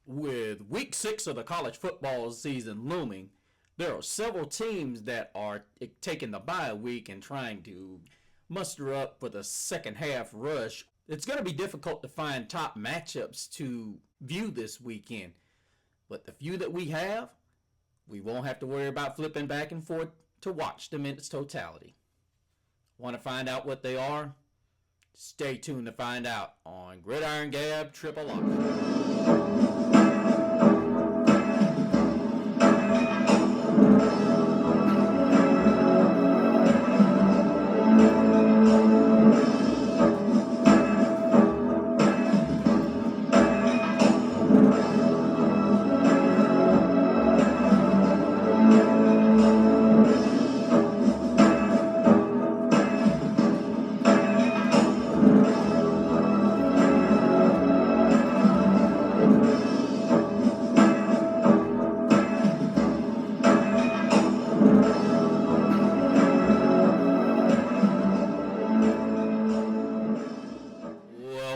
With week 6 of the college football season looming, there are several teams that are taking the bye week and trying to muster up for the second half rush. It's going to be difficult to find top matchups to view this weekend, but the few that we have, we won't have to worry about flipping back and forth to watch them in its totality. Want to find out what they are? Stay tuned to find out on Gridiron Gab Triple Option.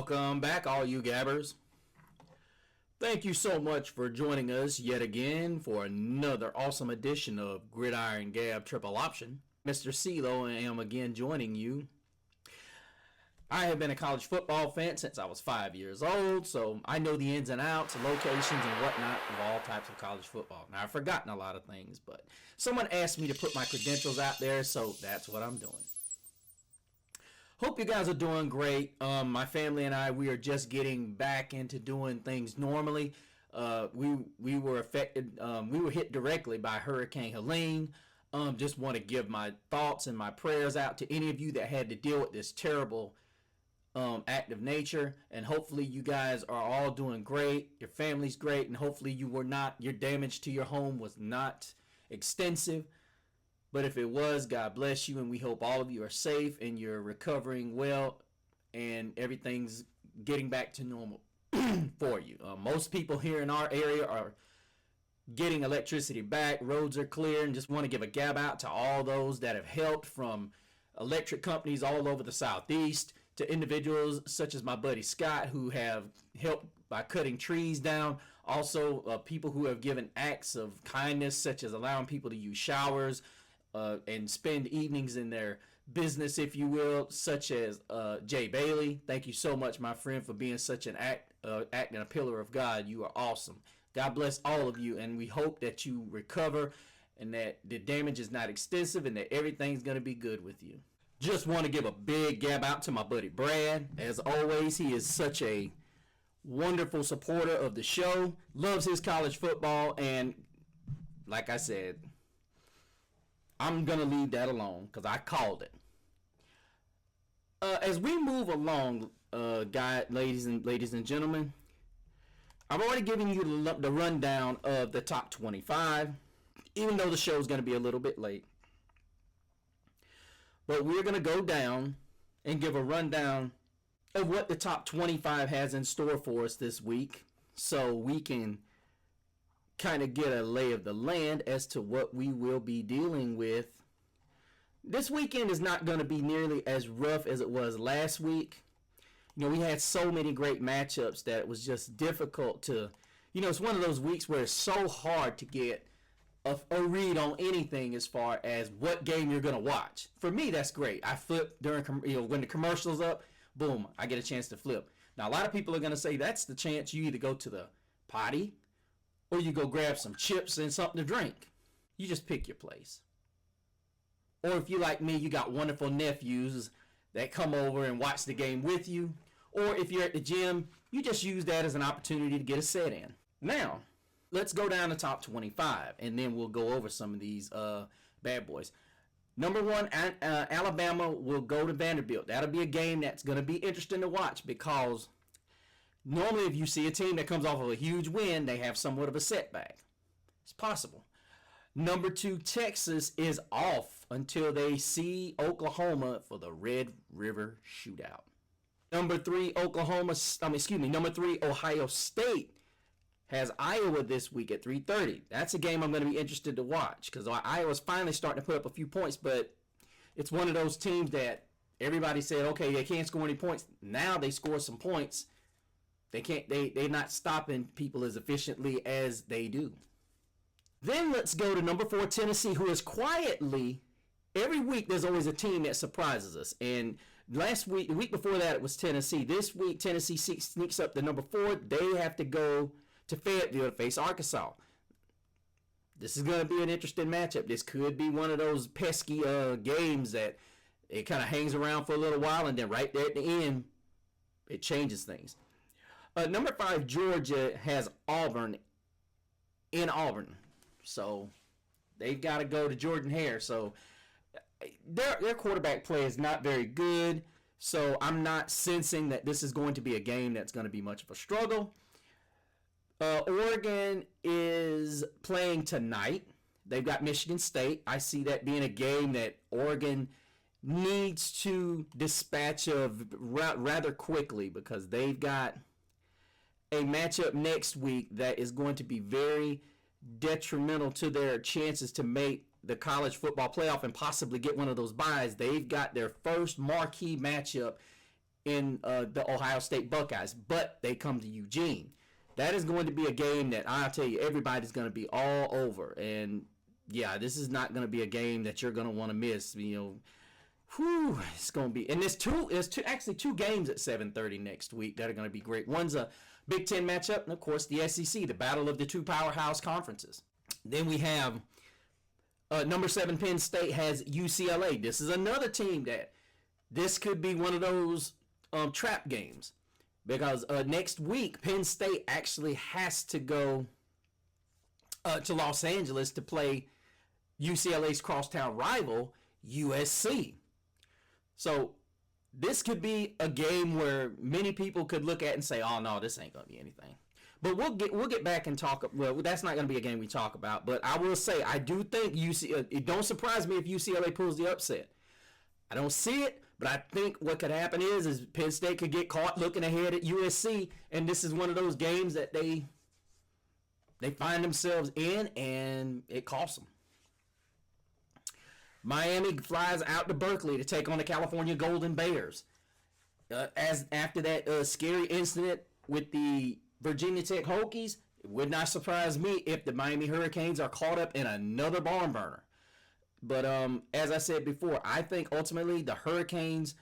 Welcome back, all you gabbers. Thank you so much for joining us yet again for another awesome edition of Gridiron Gab Triple Option. Mr. CeeLo and I am again joining you. I have been a college football fan since I was 5 years old, so I know the ins and outs, locations, and whatnot of all types of college football. Now, I've forgotten a lot of things, but someone asked me to put my credentials out there, so that's what I'm doing. Hope you guys are doing great. My family and I, we are just getting back into doing things normally. We were affected, we were hit directly by Hurricane Helene. Just want to give my thoughts and my prayers out to any of you that had to deal with this terrible act of nature. And hopefully you guys are all doing great. Your family's great. And hopefully your damage to your home was not extensive. But if it was, God bless you, and we hope all of you are safe and you're recovering well and everything's getting back to normal for you. Most people here in our area are getting electricity back. Roads are clear, and just want to give a gab out to all those that have helped, from electric companies all over the Southeast to individuals such as my buddy Scott, who have helped by cutting trees down. Also, people who have given acts of kindness, such as allowing people to use showers, and spend evenings in their business, if you will, such as Jay Bailey. Thank you so much, my friend, for being such an act and a pillar of God. You are awesome. God bless all of you, and we hope that you recover and that the damage is not extensive and that everything's going to be good with you. Just want to give a big gab out to my buddy Brad. As always, he is such a wonderful supporter of the show, loves his college football, and like I said, I'm going to leave that alone because I called it. As we move along, ladies and gentlemen, I've already given you the rundown of the top 25, even though the show is going to be a little bit late. But we're going to go down and give a rundown of what the top 25 has in store for us this week, so we can kind of get a lay of the land as to what we will be dealing with. This weekend is not going to be nearly as rough as it was last week. You know, we had so many great matchups that it was just difficult to, it's one of those weeks where it's so hard to get a read on anything as far as what game you're going to watch. For me, that's great. I flip during, when the commercial's up, boom, I get a chance to flip. Now, a lot of people are going to say that's the chance you either go to the potty or you go grab some chips and something to drink. You just pick your place. Or if you like me, you got wonderful nephews that come over and watch the game with you. Or if you're at the gym, you just use that as an opportunity to get a set in. Now, let's go down the top 25, and then we'll go over some of these bad boys. Number 1, Alabama will go to Vanderbilt. That'll be a game that's going to be interesting to watch because normally, if you see a team that comes off of a huge win, they have somewhat of a setback. It's possible. Number 2, Texas is off until they see Oklahoma for the Red River Shootout. Number 3, Number 3, Ohio State has Iowa this week at 3:30. That's a game I'm going to be interested to watch because Iowa's finally starting to put up a few points, but it's one of those teams that everybody said, okay, they can't score any points. Now they score some points. They're not stopping people as efficiently as they do. Then let's go to number 4, Tennessee, who is quietly, every week there's always a team that surprises us. And last week, the week before that, it was Tennessee. This week, Tennessee sneaks up to number 4. They have to go to Fayetteville to face Arkansas. This is going to be an interesting matchup. This could be one of those pesky games that it kind of hangs around for a little while, and then right there at the end, it changes things. Number 5, Georgia has Auburn in Auburn. So they've got to go to Jordan Hare. So their quarterback play is not very good. So I'm not sensing that this is going to be a game that's going to be much of a struggle. Oregon is playing tonight. They've got Michigan State. I see that being a game that Oregon needs to dispatch of rather quickly, because they've got a matchup next week that is going to be very detrimental to their chances to make the college football playoff and possibly get one of those byes. They've got their first marquee matchup in the Ohio State Buckeyes, but they come to Eugene. That is going to be a game that I'll tell you, everybody's going to be all over. And yeah, this is not going to be a game that you're going to want to miss. It's going to be, and there's actually two games at 7:30 next week that are going to be great. One's a Big Ten matchup, and of course the SEC, the battle of the two powerhouse conferences. Then we have number 7 Penn State has UCLA. This is another team that this could be one of those trap games, because next week Penn State actually has to go to Los Angeles to play UCLA's crosstown rival, USC. So this could be a game where many people could look at and say, "Oh no, this ain't gonna be anything." But we'll get back and talk. Well, that's not gonna be a game we talk about. But I will say, I do think it don't surprise me if UCLA pulls the upset. I don't see it, but I think what could happen is Penn State could get caught looking ahead at USC, and this is one of those games that they find themselves in, and it costs them. Miami flies out to Berkeley to take on the California Golden Bears. After that scary incident with the Virginia Tech Hokies, it would not surprise me if the Miami Hurricanes are caught up in another barn burner. But as I said before, I think ultimately the Hurricanes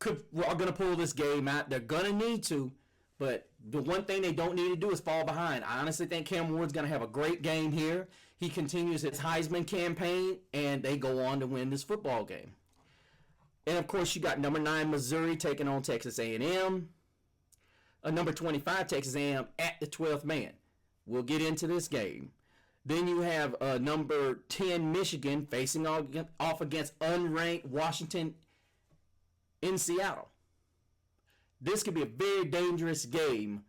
are going to pull this game out. They're going to need to, but the one thing they don't need to do is fall behind. I honestly think Cam Ward's going to have a great game here. He continues his Heisman campaign, and they go on to win this football game. And, of course, you got number 9 Missouri taking on Texas A&M. Number 25 Texas A&M at the 12th man. We'll get into this game. Then you have number 10 Michigan facing off against unranked Washington in Seattle. This could be a very dangerous game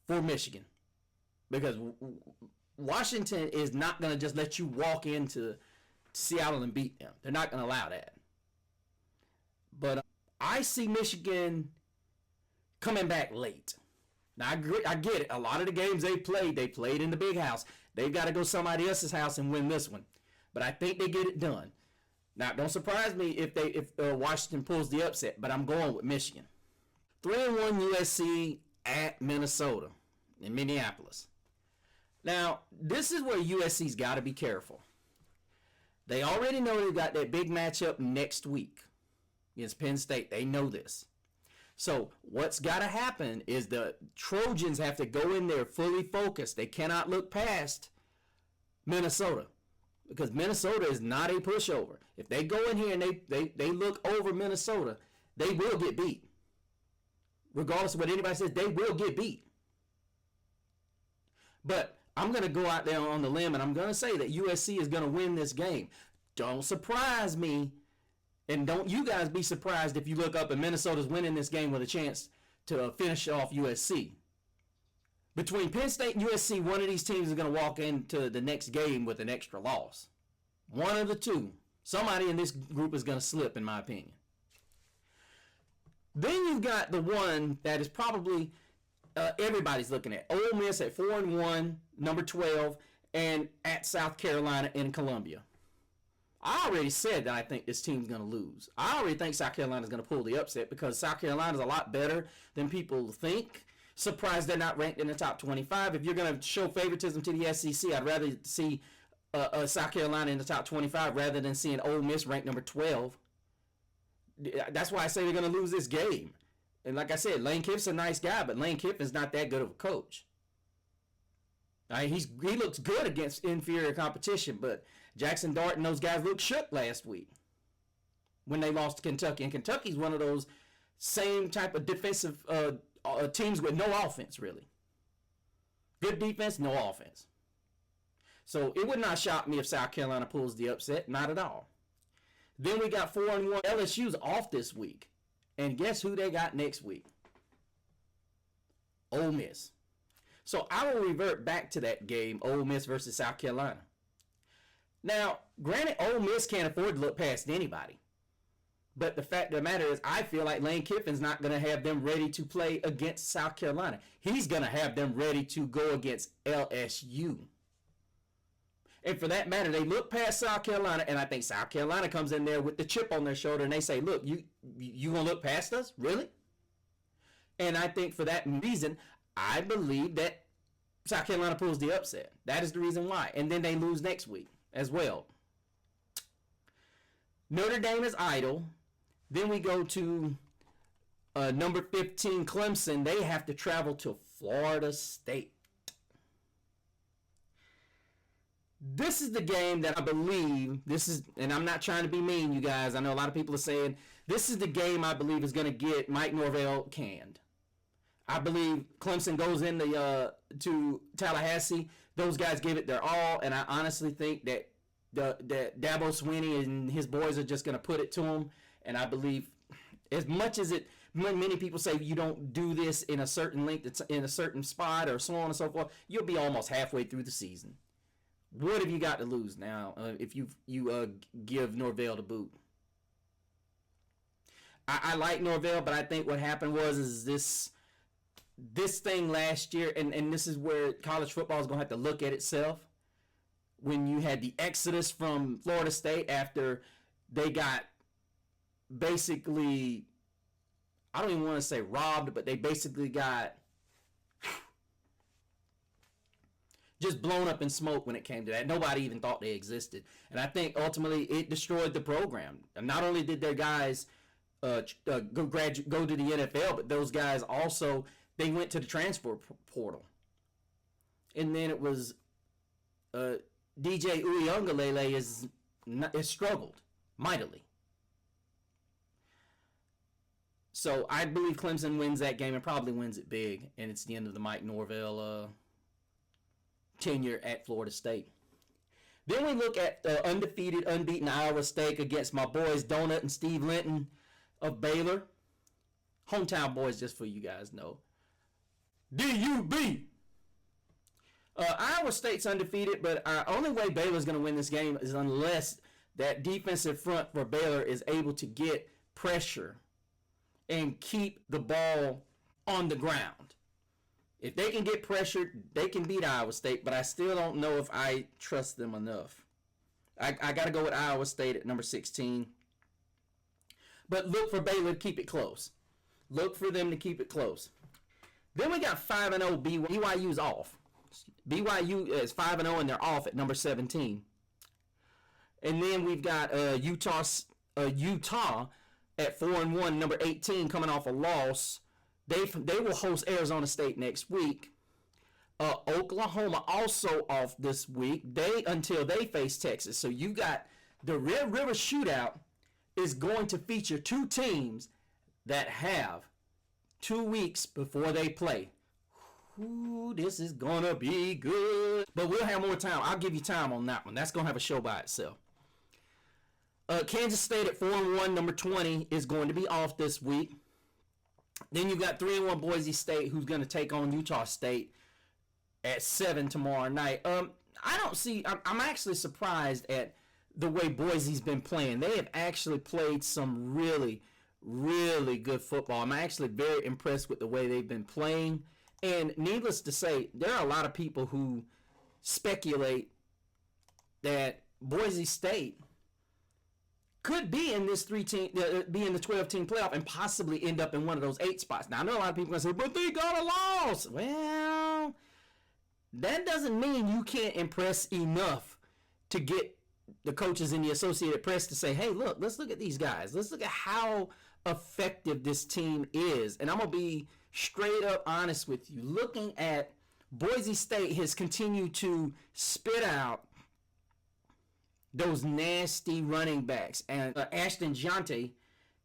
for Michigan, because Washington is not going to just let you walk into Seattle and beat them. They're not going to allow that. But I see Michigan coming back late. Now, I get it. A lot of the games they played in the big house. They've got to go somebody else's house and win this one. But I think they get it done. Now, don't surprise me if Washington pulls the upset, but I'm going with Michigan. 3-1 USC at Minnesota in Minneapolis. Now, this is where USC's got to be careful. They already know they've got that big matchup next week against Penn State. They know this. So what's got to happen is the Trojans have to go in there fully focused. They cannot look past Minnesota, because Minnesota is not a pushover. If they go in here and they look over Minnesota, they will get beat. Regardless of what anybody says, they will get beat. But I'm going to go out there on the limb, and I'm going to say that USC is going to win this game. Don't surprise me, and don't you guys be surprised if you look up and Minnesota's winning this game with a chance to finish off USC. Between Penn State and USC, one of these teams is going to walk into the next game with an extra loss. One of the two. Somebody in this group is going to slip, in my opinion. Then you've got the one that is probably everybody's looking at. Ole Miss at 4-1, number 12, and at South Carolina in Columbia. I already said that I think this team's going to lose. I already think South Carolina's going to pull the upset, because South Carolina's a lot better than people think. Surprised they're not ranked in the top 25. If you're going to show favoritism to the SEC, I'd rather see South Carolina in the top 25 rather than seeing Ole Miss ranked number 12. That's why I say they're going to lose this game. And like I said, Lane Kiffin's a nice guy, but Lane Kiffin's not that good of a coach. He looks good against inferior competition, but Jackson Dart and those guys looked shook last week when they lost to Kentucky. And Kentucky's one of those same type of defensive teams with no offense, really. Good defense, no offense. So it would not shock me if South Carolina pulls the upset. Not at all. Then we got 4-1. LSU's off this week. And guess who they got next week? Ole Miss. So I will revert back to that game, Ole Miss versus South Carolina. Now, granted, Ole Miss can't afford to look past anybody. But the fact of the matter is, I feel like Lane Kiffin's not going to have them ready to play against South Carolina. He's going to have them ready to go against LSU. And for that matter, they look past South Carolina, and I think South Carolina comes in there with the chip on their shoulder, and they say, look, you going to look past us? Really? And I think for that reason, I believe that South Carolina pulls the upset. That is the reason why. And then they lose next week as well. Notre Dame is idle. Then we go to number 15, Clemson. They have to travel to Florida State. This is the game that I believe, and I'm not trying to be mean, you guys. I know a lot of people are saying, this is the game I believe is going to get Mike Norvell canned. I believe Clemson goes into to Tallahassee. Those guys give it their all, and I honestly think that that Dabo Swinney and his boys are just going to put it to them. And I believe, as much as many people say you don't do this in a certain length, in a certain spot, or so on and so forth, you'll be almost halfway through the season. What have you got to lose now if you give Norvell the boot? I like Norvell, but I think what happened was this thing last year, and this is where college football is going to have to look at itself. When you had the exodus from Florida State after they got basically, I don't even want to say robbed, but they basically got just blown up in smoke when it came to that. Nobody even thought they existed. And I think ultimately it destroyed the program. And not only did their guys go to the NFL, but those guys also, they went to the transfer portal. And then it was DJ Uiagalelei has struggled mightily. So I believe Clemson wins that game and probably wins it big. And it's the end of the Mike Norvell tenure at Florida State. Then we look at the undefeated, unbeaten Iowa State against my boys Donut and Steve Linton of Baylor. Hometown boys, just for you guys know. D-U-B. Iowa State's undefeated, but only way Baylor's going to win this game is unless that defensive front for Baylor is able to get pressure and keep the ball on the ground. If they can get pressured, they can beat Iowa State, but I still don't know if I trust them enough. I got to go with Iowa State at number 16. But look for Baylor to keep it close. Look for them to keep it close. Then we got 5-0 BYU's off. BYU is 5-0 and they're off at number 17. And then we've got Utah at 4-1, number 18, coming off a loss. They will host Arizona State next week. Oklahoma also off this week. Until they face Texas. So you got the Red River Shootout is going to feature two teams that have 2 weeks before they play. Ooh, this is gonna be good. But we'll have more time. I'll give you time on that one. That's gonna have a show by itself. Kansas State at 4-1, number 20, is going to be off this week. Then you got 3-1 Boise State, who's going to take on Utah State at 7 tomorrow night. I'm actually surprised at the way Boise's been playing. They have actually played some really, really good football. I'm actually very impressed with the way they've been playing. And needless to say, there are a lot of people who speculate that Boise State could be in this be in the 12-team playoff and possibly end up in one of those 8 spots. Now I know a lot of people are going to say, but they got a loss. Well, that doesn't mean you can't impress enough to get the coaches in the Associated Press to say, hey, look, let's look at these guys. Let's look at how effective this team is. And I'm going to be straight up honest with you. Looking at Boise State has continued to spit out those nasty running backs. And Ashton Jante,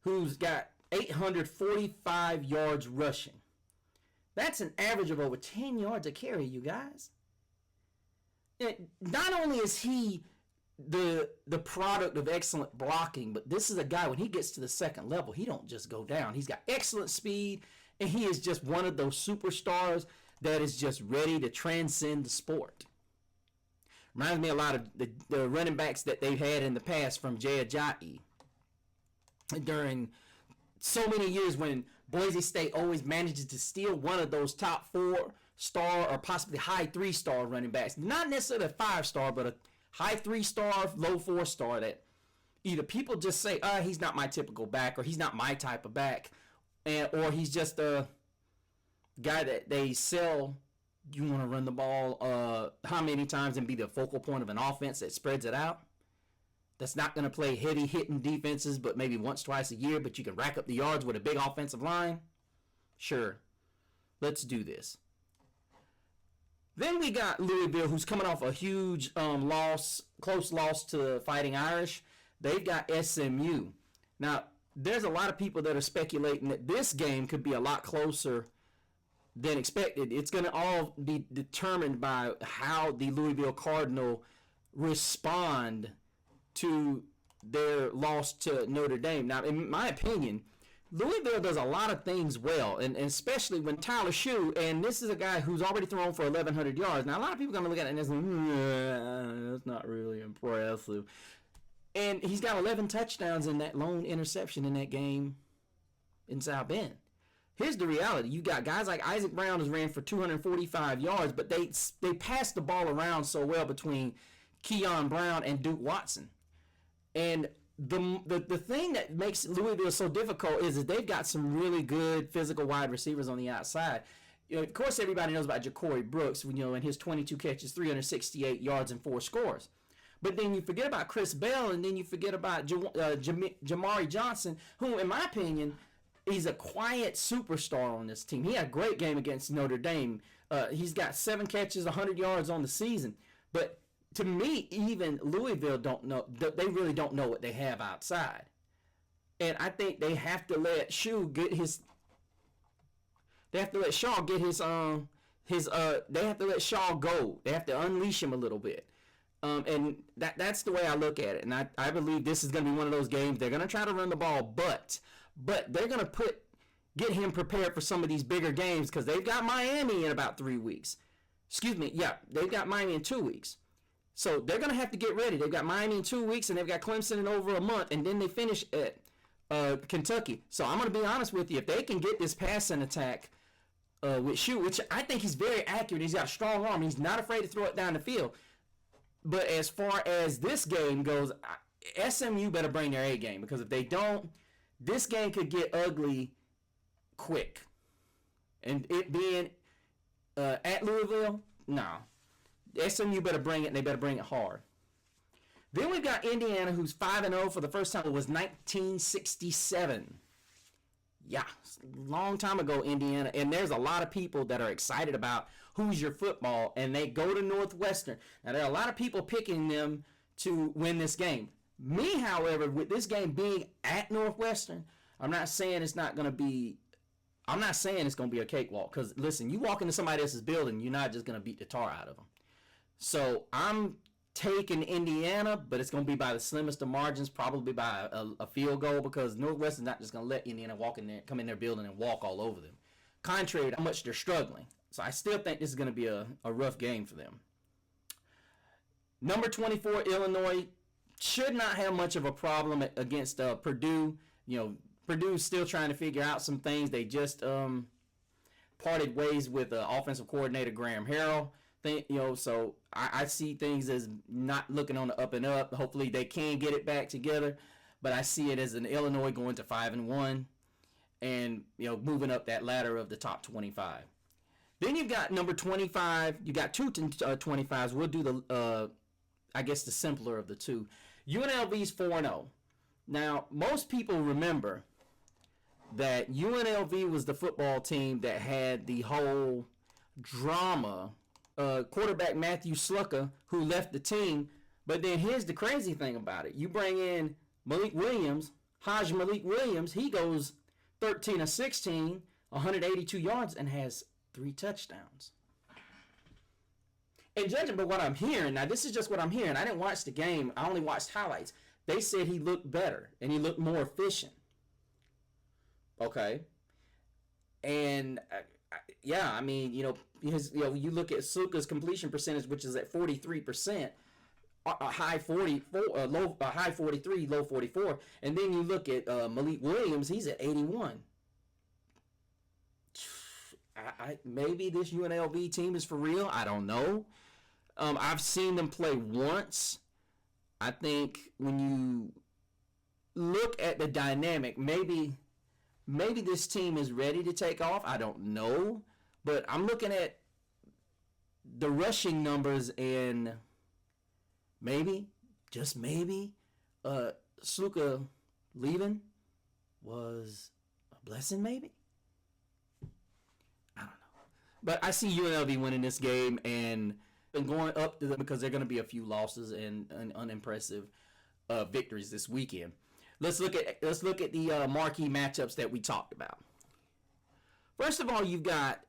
who's got 845 yards rushing. That's an average of over 10 yards a carry, you guys. Not only is he the product of excellent blocking, but this is a guy, when he gets to the second level, he don't just go down. He's got excellent speed, and he is just one of those superstars that is just ready to transcend the sport. Reminds me a lot of the running backs that they've had in the past from Jay Ajayi during so many years when Boise State always manages to steal one of those top 4-star or possibly high 3-star running backs. Not necessarily a 5-star, but a high 3-star, low 4-star that either people just say, he's not my typical back, or he's not my type of back, or he's just a guy that they sell. You want to run the ball how many times and be the focal point of an offense that spreads it out? That's not going to play heavy hitting defenses, but maybe once, twice a year, but you can rack up the yards with a big offensive line? Sure. Let's do this. Then we got Louisville, who's coming off a huge close loss to the Fighting Irish. They've got SMU. Now, there's a lot of people that are speculating that this game could be a lot closer than expected. It's going to all be determined by how the Louisville Cardinal respond to their loss to Notre Dame. Now, in my opinion, Louisville does a lot of things well, and especially when Tyler Shue, and this is a guy who's already thrown for 1,100 yards. Now, a lot of people are going to look at it and say, that's not really impressive. And he's got 11 touchdowns in that lone interception in that game in South Bend. Here's the reality. You got guys like Isaac Brown who's ran for 245 yards, but they passed the ball around so well between Keon Brown and Duke Watson. And the thing that makes Louisville so difficult is that they've got some really good physical wide receivers on the outside. You know, of course, everybody knows about Ja'Cory Brooks, and his 22 catches, 368 yards, and 4 scores. But then you forget about Chris Bell, and then you forget about Jamari Johnson, who, in my opinion, he's a quiet superstar on this team. He had a great game against Notre Dame. He's got 7 catches, 100 yards on the season. But to me, even Louisville don't know. They really don't know what they have outside. And I think they have to let Shue get his. They have to let Shaw get his. They have to let Shaw go. They have to unleash him a little bit. And that's the way I look at it. And I believe this is going to be one of those games. They're going to try to run the ball, but they're going to get him prepared for some of these bigger games because they've got Miami in about 3 weeks. Excuse me. Yeah, they've got Miami in 2 weeks. So they're going to have to get ready. They've got Miami in 2 weeks, and they've got Clemson in over a month, and then they finish at Kentucky. So I'm going to be honest with you. If they can get this passing attack with Shue, which I think he's very accurate. He's got a strong arm. He's not afraid to throw it down the field. But as far as this game goes, SMU better bring their A game, because if they don't, this game could get ugly quick. And it being at Louisville, no. SMU better bring it, and they better bring it hard. Then we've got Indiana, who's 5-0 for the first time. It was 1967. Yeah, long time ago, Indiana. And there's a lot of people that are excited about Hoosier football, and they go to Northwestern. Now, there are a lot of people picking them to win this game. Me, however, with this game being at Northwestern, I'm not saying it's going to be a cakewalk. Because, listen, you walk into somebody else's building, you're not just going to beat the tar out of them. So I'm taking Indiana, but it's going to be by the slimmest of margins, probably by a field goal, because Northwestern's not just going to let Indiana come in their building and walk all over them, contrary to how much they're struggling. So I still think this is going to be a rough game for them. Number 24, Illinois, should not have much of a problem against Purdue. Purdue's still trying to figure out some things. They just parted ways with offensive coordinator Graham Harrell. So I see things as not looking on the up and up. Hopefully they can get it back together. but I see it as an Illinois going to 5-1, and moving up that ladder of the top 25. Then you've got number 25. You got two 25s. We'll do the I guess the simpler of the two. UNLV's 4-0. Now, most people remember that UNLV was the football team that had the whole drama. Quarterback Matthew Slucker, who left the team. But then here's the crazy thing about it. You bring in Malik Williams, Malik Williams. He goes 13 of 16, 182 yards, and has 3 touchdowns. And judging by what I'm hearing, now this is just what I'm hearing. I didn't watch the game. I only watched highlights. They said he looked better and he looked more efficient. Okay. And yeah, I mean, you look at Sluka's completion percentage, which is at 43%, high 44, high 43, low 44, and then you look at Malik Williams, he's at 81. Maybe this UNLV team is for real. I don't know. I've seen them play once. I think when you look at the dynamic, maybe this team is ready to take off. I don't know. But I'm looking at the rushing numbers, and maybe, just maybe, Sluka leaving was a blessing, maybe? I don't know. But I see UNLV winning this game and going up to them because there are going to be a few losses and unimpressive victories this weekend. Let's look at the marquee matchups that we talked about. First of all, you've got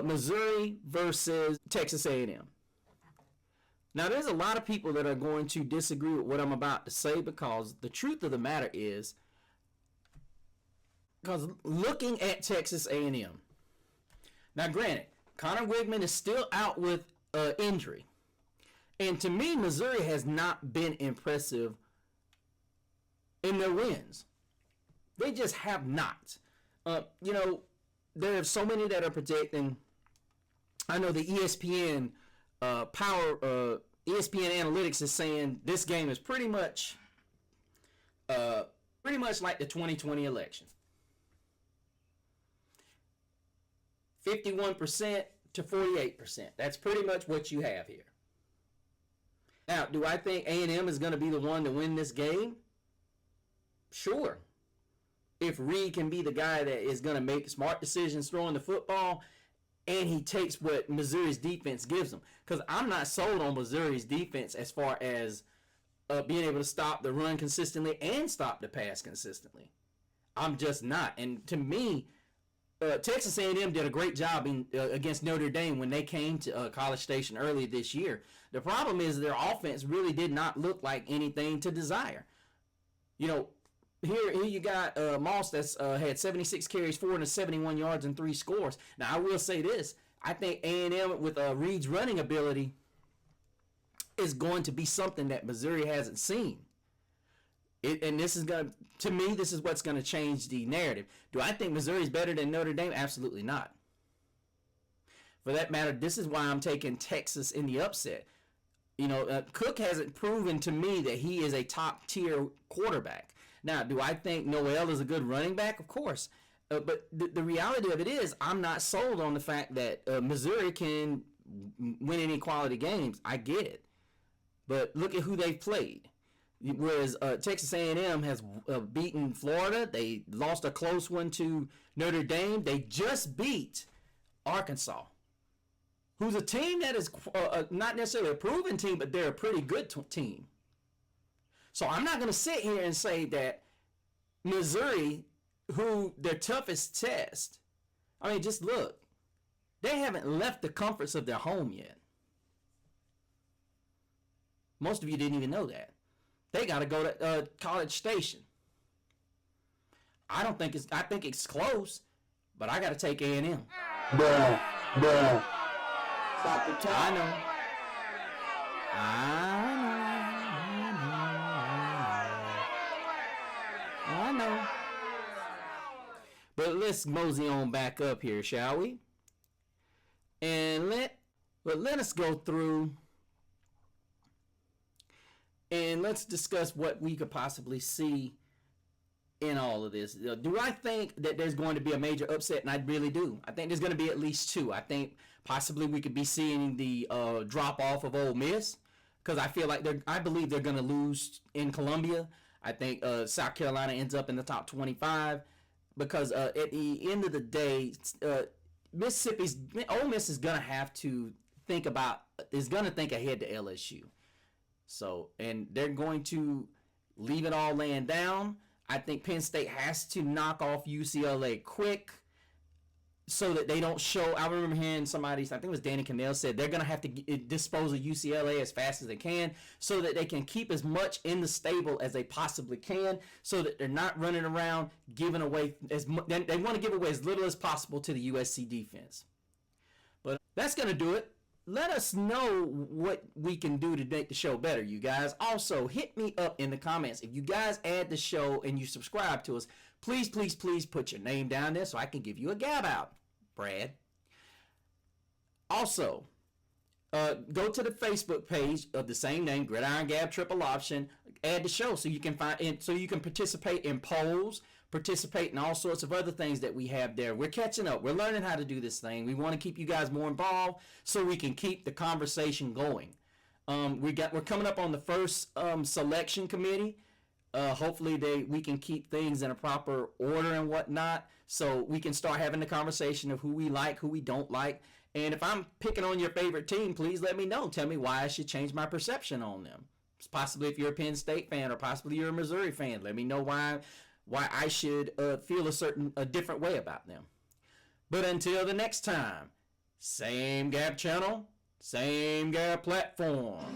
Missouri versus Texas A&M. Now, there's a lot of people that are going to disagree with what I'm about to say, because the truth of the matter is, because looking at Texas A&M, now granted, Connor Wigman is still out with injury, and to me, Missouri has not been impressive in their wins. They just have not. There are so many that are predicting. I know the ESPN ESPN Analytics is saying this game is pretty much like the 2020 election. 51% to 48%. That's pretty much what you have here. Now, do I think A&M is going to be the one to win this game? Sure. If Reed can be the guy that is going to make smart decisions throwing the football, and he takes what Missouri's defense gives him. Because I'm not sold on Missouri's defense as far as being able to stop the run consistently and stop the pass consistently. I'm just not. And to me, Texas A&M did a great job against Notre Dame when they came to College Station early this year. The problem is their offense really did not look like anything to desire. Here you got Moss that's had 76 carries, 471 yards, and 3 scores. Now, I will say this. I think A&M with Reed's running ability is going to be something that Missouri hasn't seen. And this is going to me, this is what's going to change the narrative. Do I think Missouri is better than Notre Dame? Absolutely not. For that matter, this is why I'm taking Texas in the upset. Cook hasn't proven to me that he is a top-tier quarterback. Now, do I think Noel is a good running back? Of course. But the reality of it is, I'm not sold on the fact that Missouri can win any quality games. I get it. But look at who they've played. Whereas Texas A&M has beaten Florida. They lost a close one to Notre Dame. They just beat Arkansas, who's a team that is not necessarily a proven team, but they're a pretty good team. So I'm not going to sit here and say that Missouri, who their toughest test, just look, they haven't left the comforts of their home yet. Most of you didn't even know that. They got to go to College Station. I think it's close, but I got to take A&M. Bruh. Stop the time. I know. But let's mosey on back up here, shall we? And let us go through And let's discuss what we could possibly see in all of this. Do I think that there's going to be a major upset? And I really do. I think there's going to be at least two. I think possibly we could be seeing the drop off of Ole Miss, because I feel like I believe they're going to lose in Columbia. I think South Carolina ends up in the top 25 because at the end of the day, Ole Miss is going to have to think ahead to LSU. So, and they're going to leave it all laying down. I think Penn State has to knock off UCLA quick so that they don't show. I remember hearing somebody, I think it was Danny Cannell, said they're going to have to dispose of UCLA as fast as they can so that they can keep as much in the stable as they possibly can, so that they're not running around giving away as much. They want to give away as little as possible to the USC defense. But that's going to do it. Let us know what we can do to make the show better, you guys. Also, hit me up in the comments. If you guys add the show and you subscribe to us, please, please, please put your name down there so I can give you a gab out, Brad. Also, go to the Facebook page of the same name, Gridiron Gab Triple Option. Add the show so you can participate in polls, participate in all sorts of other things that we have there. We're catching up. We're learning how to do this thing. We want to keep you guys more involved so we can keep the conversation going. We're coming up on the first selection committee. Hopefully we can keep things in a proper order and whatnot, so we can start having the conversation of who we like, who we don't like. And if I'm picking on your favorite team, please let me know. Tell me why I should change my perception on them. Possibly if you're a Penn State fan, or possibly you're a Missouri fan, let me know why I should feel a different way about them. But until the next time, same Gab channel, same Gab platform.